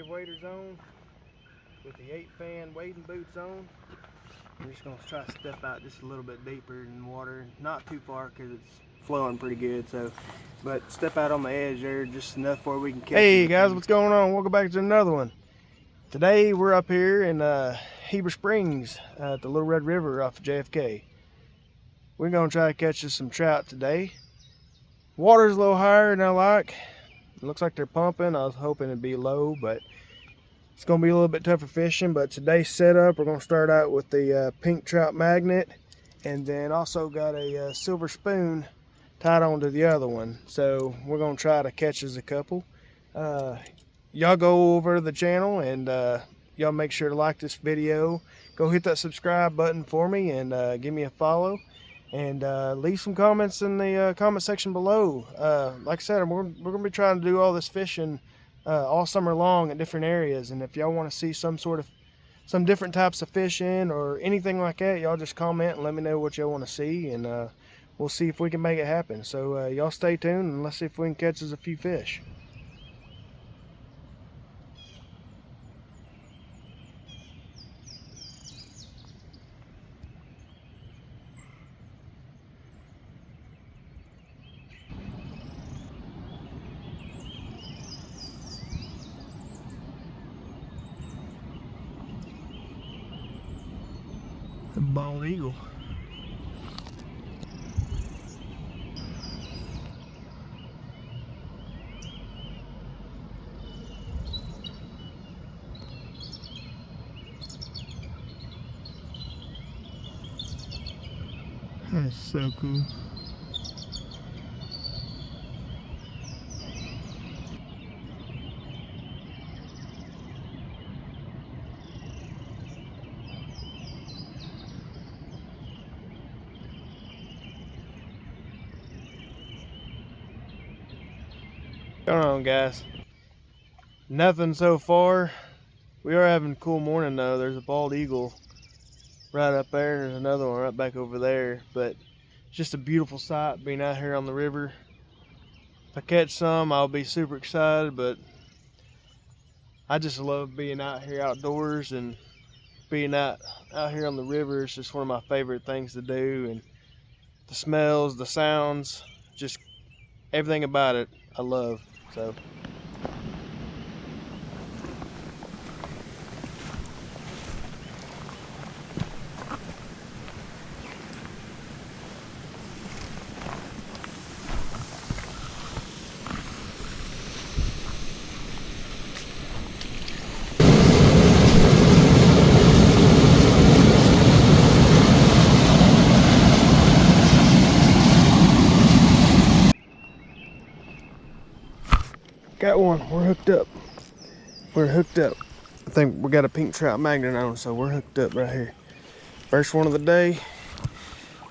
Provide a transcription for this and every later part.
wave waders on with the 8-fan wading boots on. We're just gonna try to step out just a little bit deeper in the water, not too far because it's flowing pretty good. So, but step out on the edge there just enough where we can catch. Hey guys, what's going on? Welcome back to another one. Today we're up here in Heber Springs at the Little Red River off of JFK. We're gonna try to catch us some trout today. Water's a little higher than I like. It looks like they're pumping. I was hoping it'd be low, but it's gonna be a little bit tougher fishing. But today's setup, we're gonna start out with the pink trout magnet, and then also got a silver spoon tied onto the other one. So we're gonna try to catch us a couple. Y'all go over to the channel and y'all make sure to like this video. Go hit that subscribe button for me and give me a follow. And leave some comments in the comment section below. Like I said, we're going to be trying to do all this fishing all summer long in different areas. And if y'all want to see some different types of fishing or anything like that, y'all just comment and let me know what y'all want to see. And we'll see if we can make it happen. So y'all stay tuned and let's see if we can catch us a few fish. The bald eagle. That's so cool. Going on, guys. Nothing so far. We are having a cool morning though. There's a bald eagle right up there, and there's another one right back over there. But it's just a beautiful sight being out here on the river. If I catch some, I'll be super excited, but I just love being out here outdoors and being out here on the river. It's just one of my favorite things to do, and the smells, the sounds, just everything about it I love. So got one. We're hooked up. We're hooked up. I think we got a pink trout magnet on, so we're hooked up right here. First one of the day.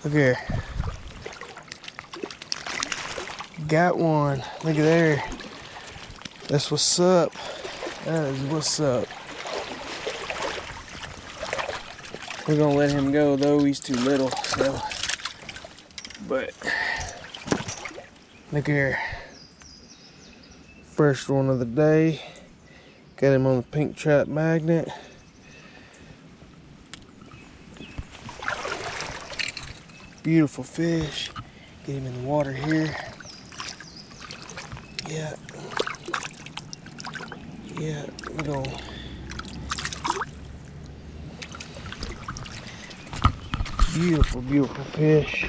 Look here. Got one. Look at there. That's what's up. That is what's up. We're gonna let him go though. He's too little. So, but look here. First one of the day. Got him on the pink trout magnet. Beautiful fish. Get him in the water here. Yeah. Yeah, we're going. Beautiful, beautiful fish.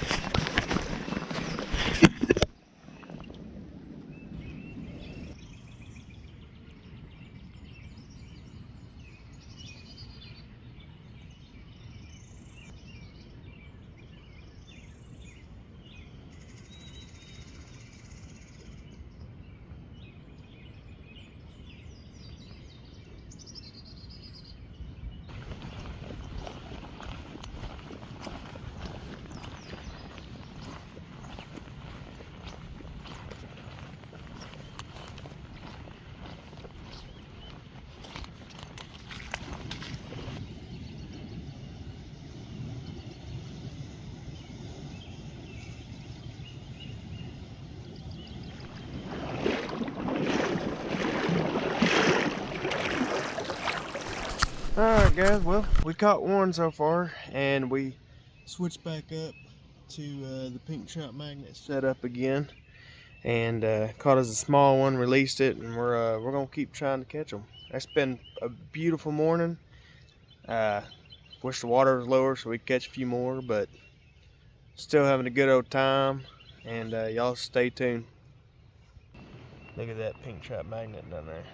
Alright guys, well, we caught one so far, and we switched back up to the pink trout magnet setup again, and caught us a small one, released it, and we're gonna keep trying to catch them. It's been a beautiful morning. Wish the water was lower so we could catch a few more, but still having a good old time, and y'all stay tuned. Look at that pink trout magnet down there.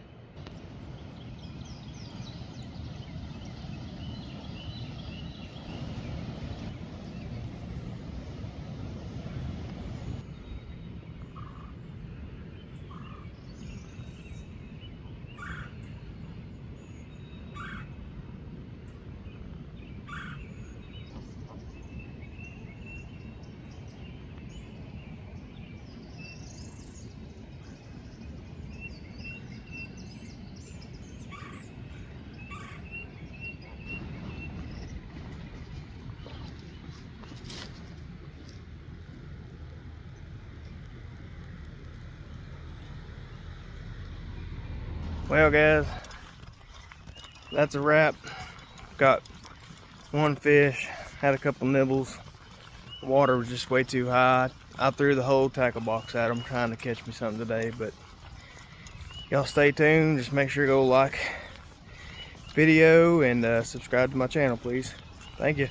Well guys, that's a wrap. Got one fish, had a couple nibbles. The water was just way too high. I threw the whole tackle box at them trying to catch me something today, but y'all stay tuned. Just make sure to go like video and subscribe to my channel, please. Thank you.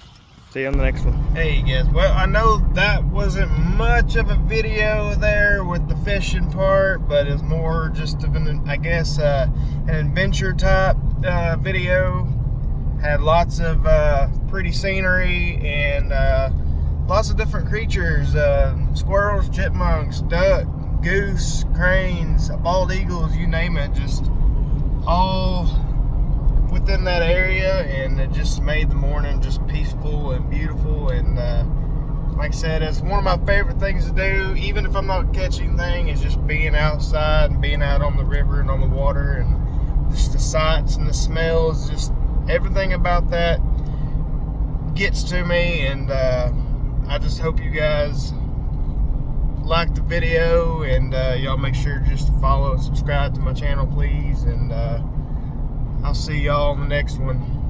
See you on the next one. Hey guys, well, I know that wasn't much of a video there with the fishing part, but it's more just of an, I guess, an adventure type video. Had lots of pretty scenery and lots of different creatures, squirrels, chipmunks, duck, goose, cranes, bald eagles, you name it, just all within that area, and it just made the morning just peaceful and beautiful. And like I said, it's one of my favorite things to do, even if I'm not catching anything, is just being outside and being out on the river and on the water, and just the sights and the smells, just everything about that gets to me. And I just hope you guys like the video, and y'all make sure to just follow and subscribe to my channel, please, and I'll see y'all on the next one.